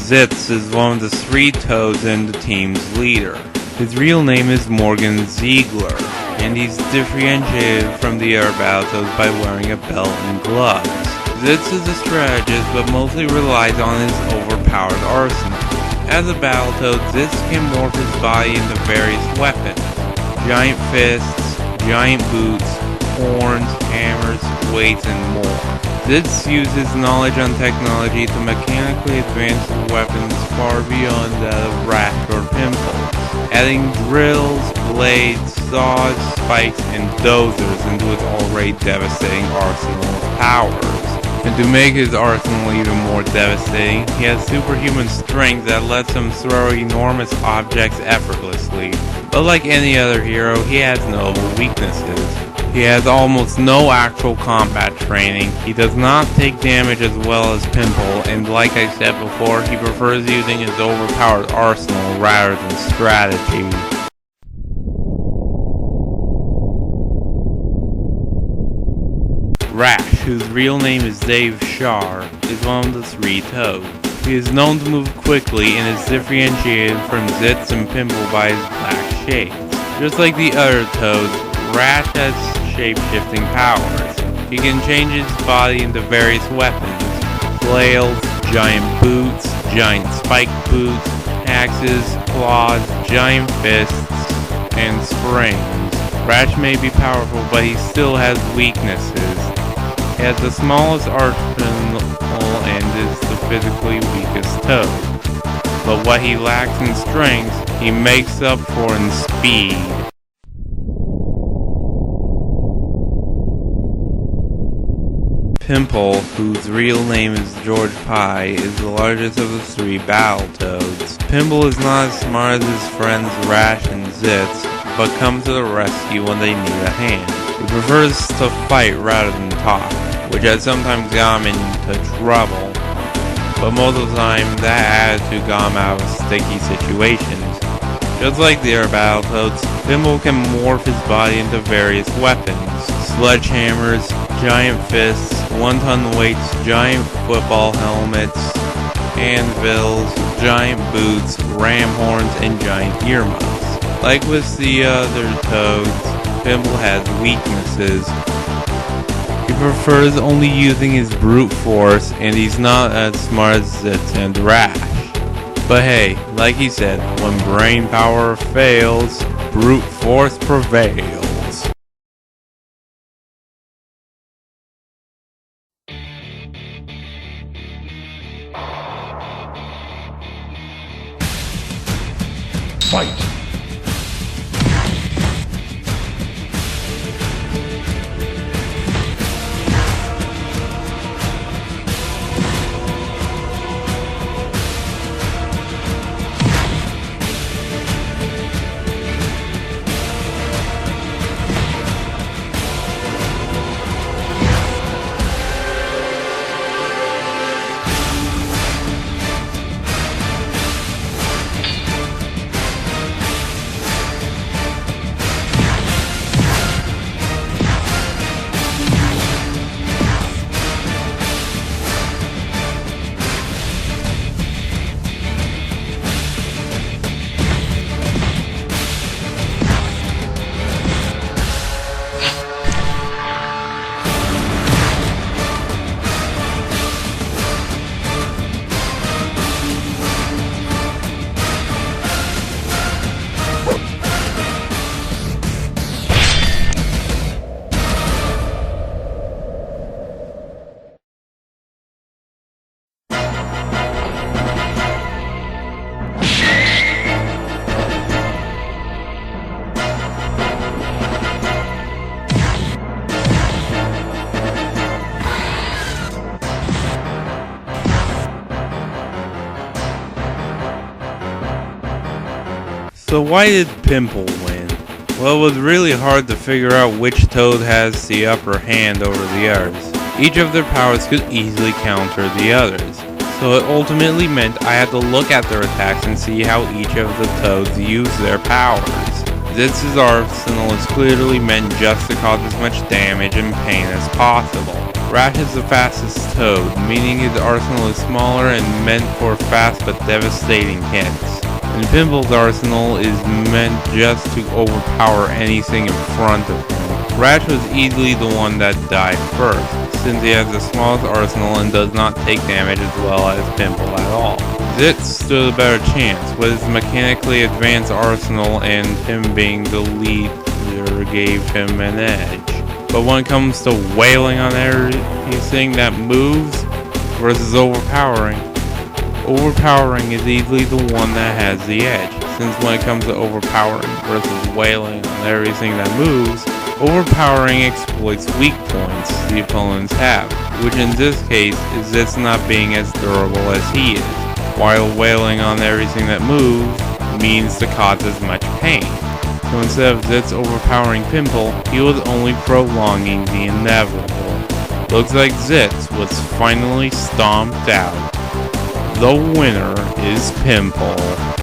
Zitz is one of the 3 Toads and the team's leader. His real name is Morgan Ziegler, and he's differentiated from the other Battletoads by wearing a belt and gloves. Zitz is a strategist, but mostly relies on his overpowered arsenal. As a Battletoad, Zitz can morph his body into various weapons: giant fists, giant boots, horns, hammers, weights, and more. Zitz uses knowledge on technology to mechanically advance his weapons far beyond that of Rash or Pimple, adding drills, blades, saws, spikes, and dozers into his already devastating arsenal of powers. And to make his arsenal even more devastating, he has superhuman strength that lets him throw enormous objects effortlessly. But like any other hero, he has no weaknesses. He has almost no actual combat training, he does not take damage as well as Pimple, and like I said before, he prefers using his overpowered arsenal rather than strategy. Rash, whose real name is Dave Shar, is one of the 3 Toads. He is known to move quickly and is differentiated from Zitz and Pimple by his black shades. Just like the other Toads, Rash has shape-shifting powers. He can change his body into various weapons: flails, giant boots, giant spike boots, axes, claws, giant fists, and springs. Rash may be powerful, but he still has weaknesses. He has the smallest arsenal and is the physically weakest Toad. But what he lacks in strength, he makes up for in speed. Pimple, whose real name is George Pye, is the largest of the 3 Battletoads. Pimple is not as smart as his friends Rash and Zitz, but comes to the rescue when they need a hand. He prefers to fight rather than talk, which has sometimes got him into trouble, but most of the time that attitude got him out of sticky situations. Just like the other Battletoads, Pimple can morph his body into various weapons: sledgehammers, giant fists, 1-ton weights, giant football helmets, anvils, giant boots, ram horns, and giant earmuffs. Like with the other Toads, Pimple has weaknesses. He prefers only using his brute force, and he's not as smart as Zitz and Rash. But hey, like he said, when brain power fails, brute force prevails. Fight! So why did Pimple win? Well, it was really hard to figure out which Toad has the upper hand over the others. Each of their powers could easily counter the others, so it ultimately meant I had to look at their attacks and see how each of the Toads use their powers. Zitz's arsenal is clearly meant just to cause as much damage and pain as possible. Rash is the fastest Toad, meaning his arsenal is smaller and meant for fast but devastating hits. And Pimple's arsenal is meant just to overpower anything in front of him. Rash was easily the one that died first, since he has the smallest arsenal and does not take damage as well as Pimple at all. Zitz stood a better chance, with his mechanically advanced arsenal and him being the leader gave him an edge. But when it comes to wailing on everything that moves versus overpowering is easily the one that has the edge, since when it comes to overpowering versus wailing on everything that moves, overpowering exploits weak points the opponents have, which in this case is Zitz not being as durable as he is, while wailing on everything that moves means to cause as much pain. So instead of Zitz overpowering Pimple, he was only prolonging the inevitable. Looks like Zitz was finally stomped out. The winner is Pimple.